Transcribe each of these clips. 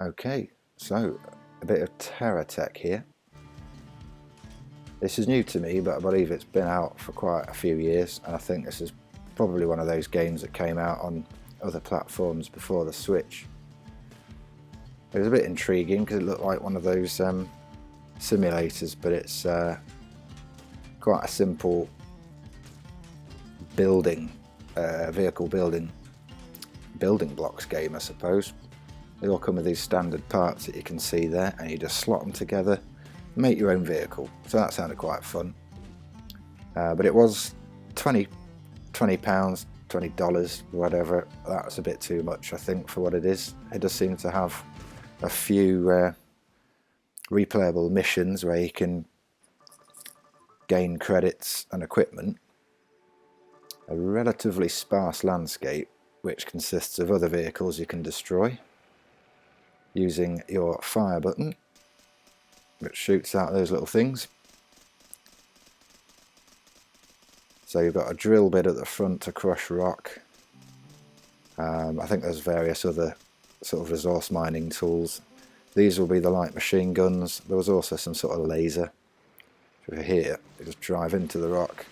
Okay, so a bit of TerraTech here. This is new to me, but I believe it's been out for quite a few years, and I think this is probably one of those games that came out on other platforms before the Switch. It was a bit intriguing because it looked like one of those simulators, but it's quite a simple vehicle building blocks game, I suppose. They all come with these standard parts that you can see there, and you just slot them together and make your own vehicle. So that sounded quite fun. But it was £20, $20, whatever. That's a bit too much, I think, for what it is. It does seem to have a few replayable missions where you can gain credits and equipment. A relatively sparse landscape, which consists of other vehicles you can destroy using your fire button, which shoots out those little things. So you've got a drill bit at the front to crush rock. I think there's various other sort of resource mining tools. These will be the light machine guns. There was also some sort of laser. Over here, you just drive into the rock,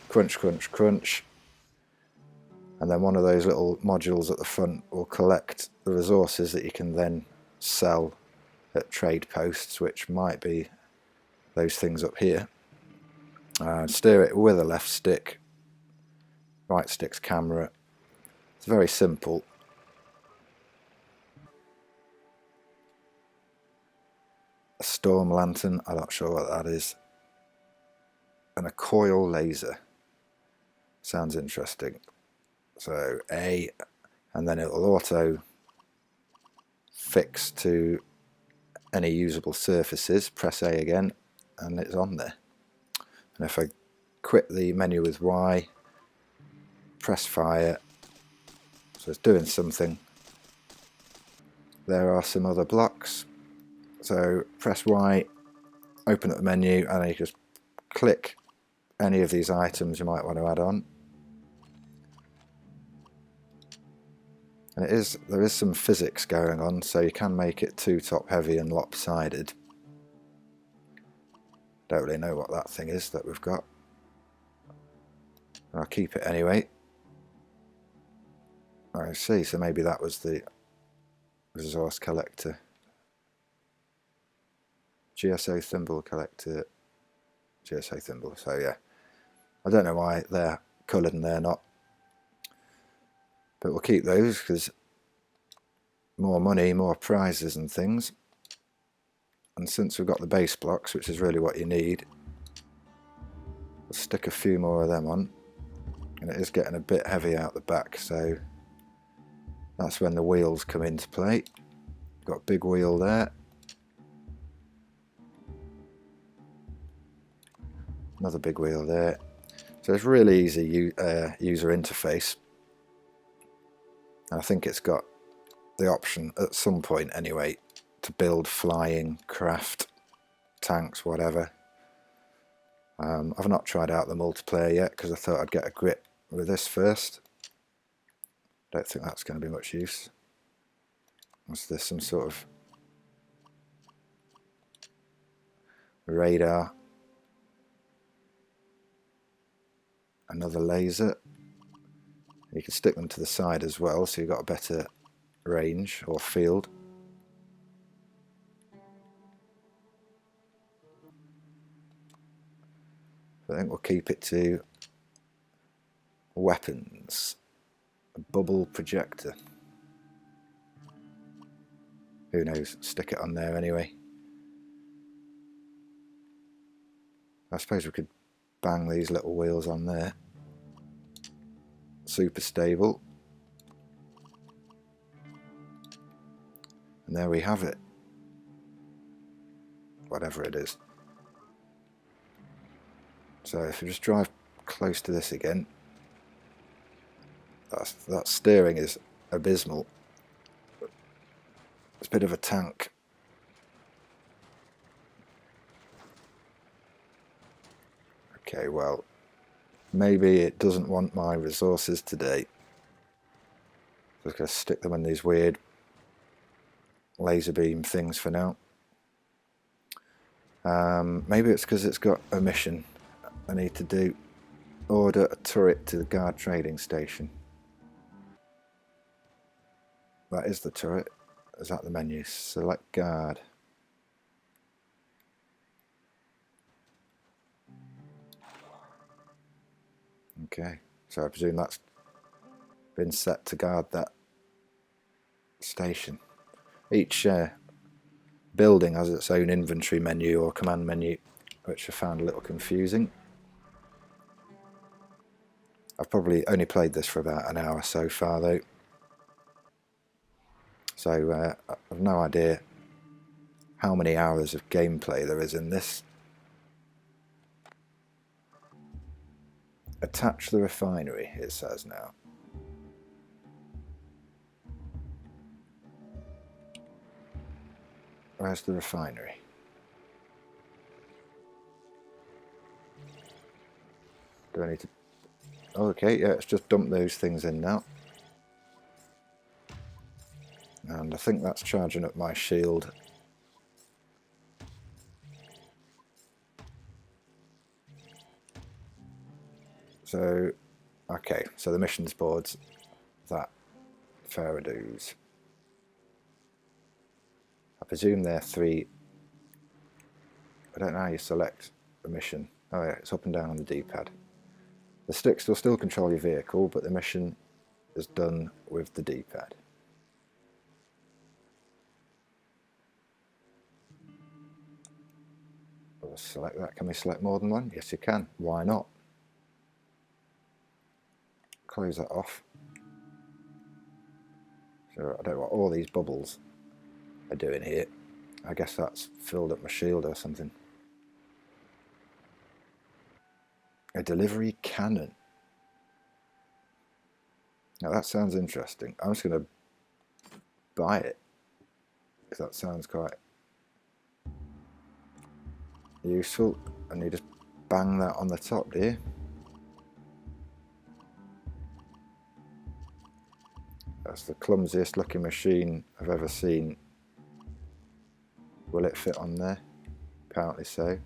crunch, crunch, crunch, and then one of those little modules at the front will collect the resources that you can then sell at trade posts, which might be those things up here. Steer it with a left stick, right stick's camera. It's very simple. A storm lantern, I'm not sure what that is, and a coil laser. Sounds interesting. So A, and then it will auto fix to any usable surfaces. Press A again and it's on there. And if I quit the menu with Y, press fire, so it's doing something. There are some other blocks, so press Y, open up the menu, and then you just click any of these items you might want to add on. And there is some physics going on, so you can make it too top heavy and lopsided. Don't really know what that thing is that we've got. I'll keep it anyway. I see, so maybe that was the resource collector. GSO thimble collector. GSO thimble, so yeah. I don't know why they're coloured and they're not. But we'll keep those because more money, more prizes and things. And since we've got the base blocks, which is really what you need, we'll stick a few more of them on. And it is getting a bit heavy out the back, so that's when the wheels come into play. Got a big wheel there. Another big wheel there. So it's really easy user interface. I think it's got the option at some point anyway to build flying craft tanks, whatever. I've not tried out the multiplayer yet because I thought I'd get a grip with this first. Don't think that's going to be much use. Was there some sort of radar? Another laser. You can stick them to the side as well, so you've got a better range or field. I think we'll keep it to weapons. A bubble projector. Who knows? Stick it on there anyway. I suppose we could bang these little wheels on there. Super stable. And there we have it. Whatever it is. So if you just drive close to this again, that steering is abysmal. It's a bit of a tank. Okay, well, maybe it doesn't want my resources today. Just going to stick them in these weird laser beam things for now. Maybe it's because it's got a mission I need to do. Order a turret to the guard trading station. That is the turret. Is that the menu? Select guard. Okay, so I presume that's been set to guard that station. Each building has its own inventory menu or command menu, which I found a little confusing. I've probably only played this for about an hour so far though, so I've no idea how many hours of gameplay there is in this. Attach the refinery, it says now. Where's the refinery? Do I need to... Okay, yeah, it's just dump those things in now. And I think that's charging up my shield. So, okay, so the missions board's that Faradoos. I presume they're 3. I don't know how you select a mission. Oh yeah, it's up and down on the D-pad. The sticks will still control your vehicle, but the mission is done with the D-pad. We'll select that. Can we select more than one? Yes, you can. Why not? Close that off. So I don't know what all these bubbles are doing here. I guess that's filled up my shield or something. A delivery cannon. Now that sounds interesting. I'm just going to buy it because that sounds quite useful. And you just bang that on the top, do you? That's the clumsiest looking machine I've ever seen. Will it fit on there? Apparently so.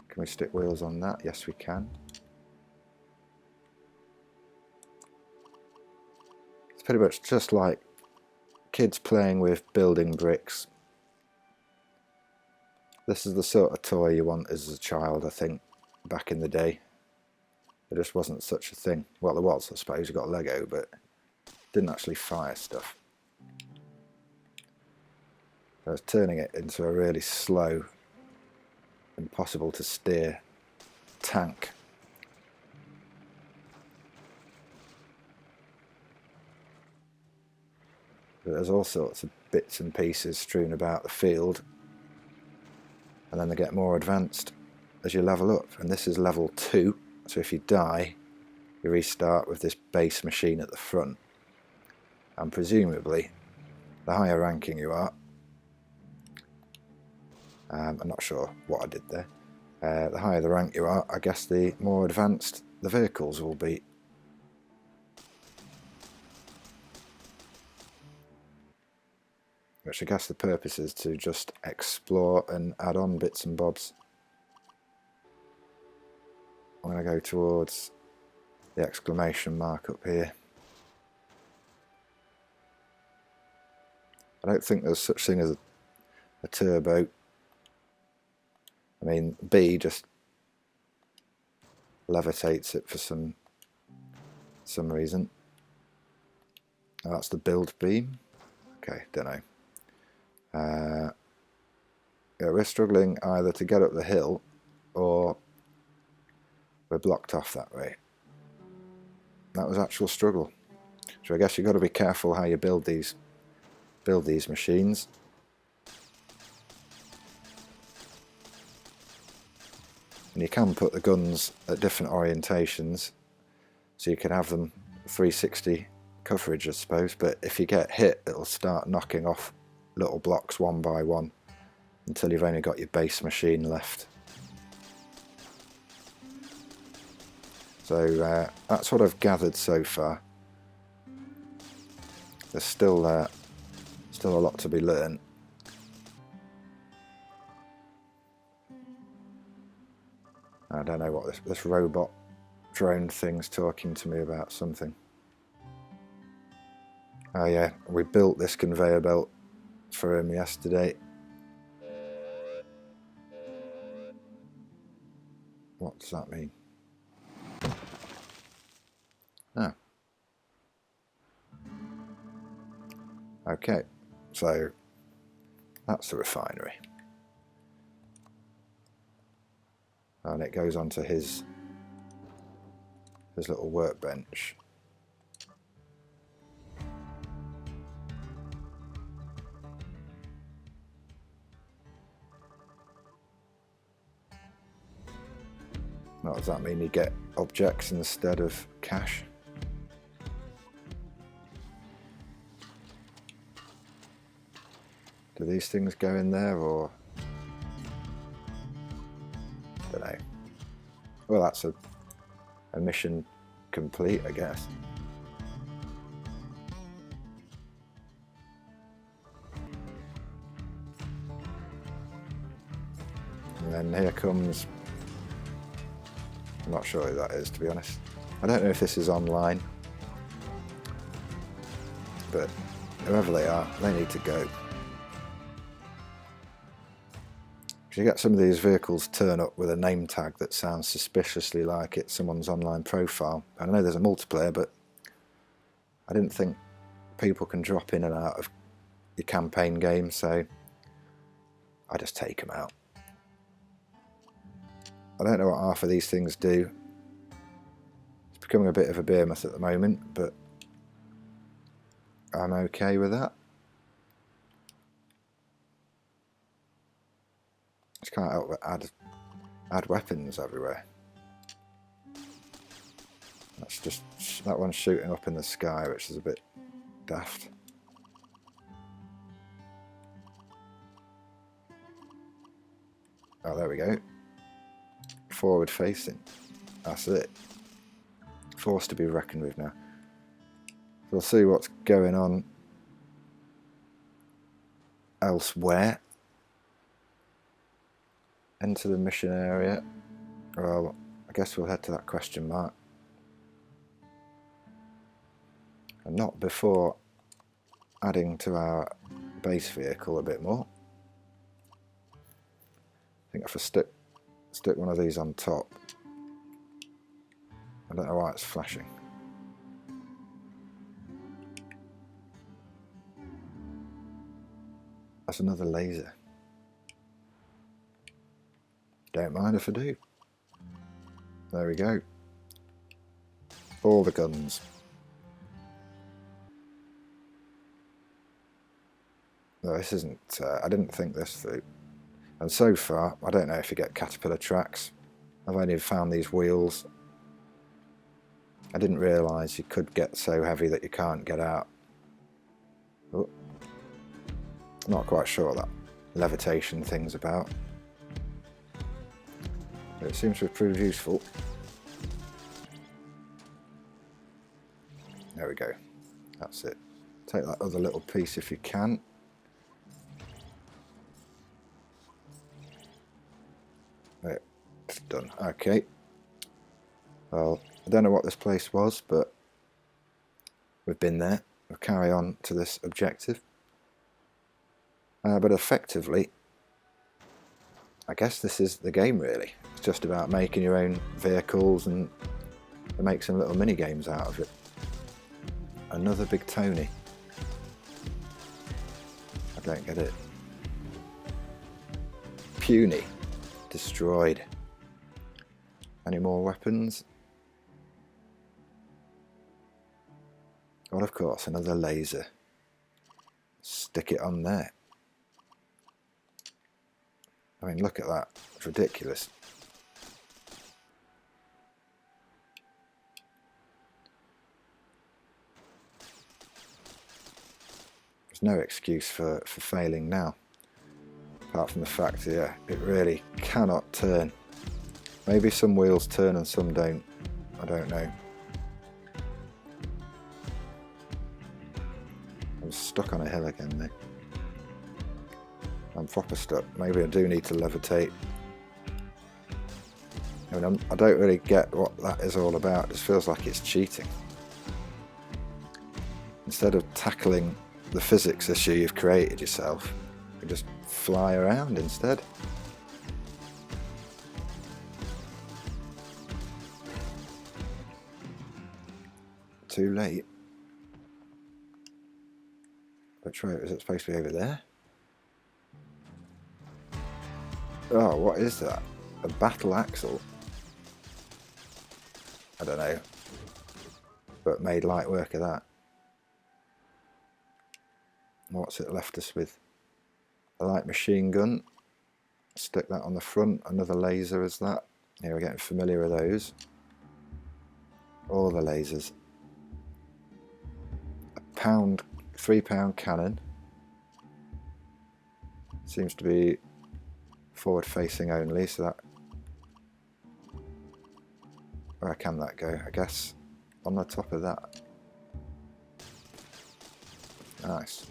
Can we stick wheels on that? Yes, we can. It's pretty much just like kids playing with building bricks. This is the sort of toy you want as a child, I think, back in the day. There just wasn't such a thing. Well, there was, I suppose. You got Lego, but didn't actually fire stuff. I was turning it into a really slow, impossible to steer tank. But there's all sorts of bits and pieces strewn about the field, and then they get more advanced as you level up. And this is level 2, so if you die, you restart with this base machine at the front. And presumably, the higher ranking you are, I'm not sure what I did there. The higher the rank you are, I guess the more advanced the vehicles will be. Which I guess the purpose is to just explore and add on bits and bobs. I'm going to go towards the exclamation mark up here. I don't think there's such thing as a turbo. I mean, B just levitates it for some reason. Oh, that's the build beam. Okay, don't know. Yeah, we're struggling either to get up the hill or we're blocked off that way. That was actual struggle. So I guess you've got to be careful how you build these machines. And you can put the guns at different orientations, so you can have them 360 coverage, I suppose, but if you get hit, it'll start knocking off little blocks one by one until you've only got your base machine left. So that's what I've gathered so far. There's still a lot to be learned. I don't know what this robot drone thing's talking to me about something. Oh yeah, we built this conveyor belt for him yesterday. What does that mean? Oh. Okay, so that's the refinery. And it goes onto his little workbench. What does that mean? You get objects instead of cash? Do these things go in there, or don't know. Well, that's a mission complete, I guess. And then here comes, I'm not sure who that is, to be honest. I don't know if this is online, but whoever they are, they need to go. You get some of these vehicles turn up with a name tag that sounds suspiciously like it's someone's online profile. I know there's a multiplayer, but I didn't think people can drop in and out of your campaign game, so I just take them out. I don't know what half of these things do. It's becoming a bit of a behemoth at the moment, but I'm okay with that. Just can't help but add weapons everywhere. That's just, that one's shooting up in the sky, which is a bit daft. Oh, there we go. Forward facing. That's it. Force to be reckoned with now. We'll see what's going on elsewhere. Enter the mission area. Well, I guess we'll head to that question mark. And not before adding to our base vehicle a bit more. I think if I stick one of these on top. I don't know why it's flashing. That's another laser. Don't mind if I do. There we go. All the guns. No, this isn't, I didn't think this through. And so far, I don't know if you get caterpillar tracks. I've only found these wheels. I didn't realise you could get so heavy that you can't get out. Oh. Not quite sure what that levitation thing's about. But it seems to have proved useful. There we go. That's it. Take that other little piece if you can. There, it's done. Okay. Well, I don't know what this place was, but we've been there. We'll carry on to this objective. But effectively, I guess this is the game really. It's just about making your own vehicles and make some little mini games out of it. Another big Tony. I don't get it. Puny. Destroyed. Any more weapons? Well, of course, another laser. Stick it on there. I mean, look at that. It's ridiculous. There's no excuse for failing now. Apart from the fact, yeah, it really cannot turn. Maybe some wheels turn and some don't. I don't know. I'm stuck on a hill again though. I'm proper stuck. Maybe I do need to levitate. I mean, I don't really get what that is all about. It just feels like it's cheating. Instead of tackling the physics issue you've created yourself, you just fly around instead. Too late. Which way is it supposed to be? Over there? Oh, what is that? A battle axle? I don't know. But made light work of that. What's it left us with? A light machine gun. Stick that on the front. Another laser is that. Yeah, we're getting familiar with those. All the lasers. A £3 cannon. Seems to be forward facing only, so that... Where can that go? I guess on the top of that. Nice.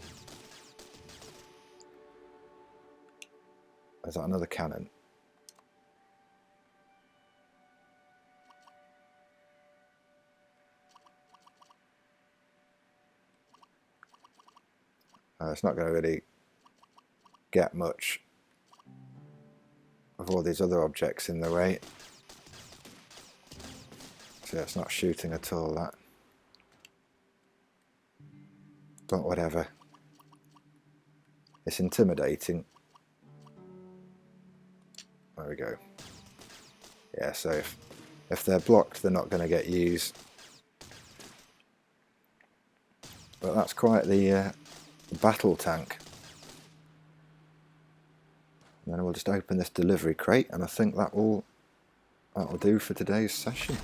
Is that another cannon? It's not going to really get much of all these other objects in the way. So it's not shooting at all, that. But whatever. It's intimidating. There we go. Yeah, so if they're blocked, they're not going to get used. But that's quite the battle tank. And then we'll just open this delivery crate, and I think that'll do for today's session.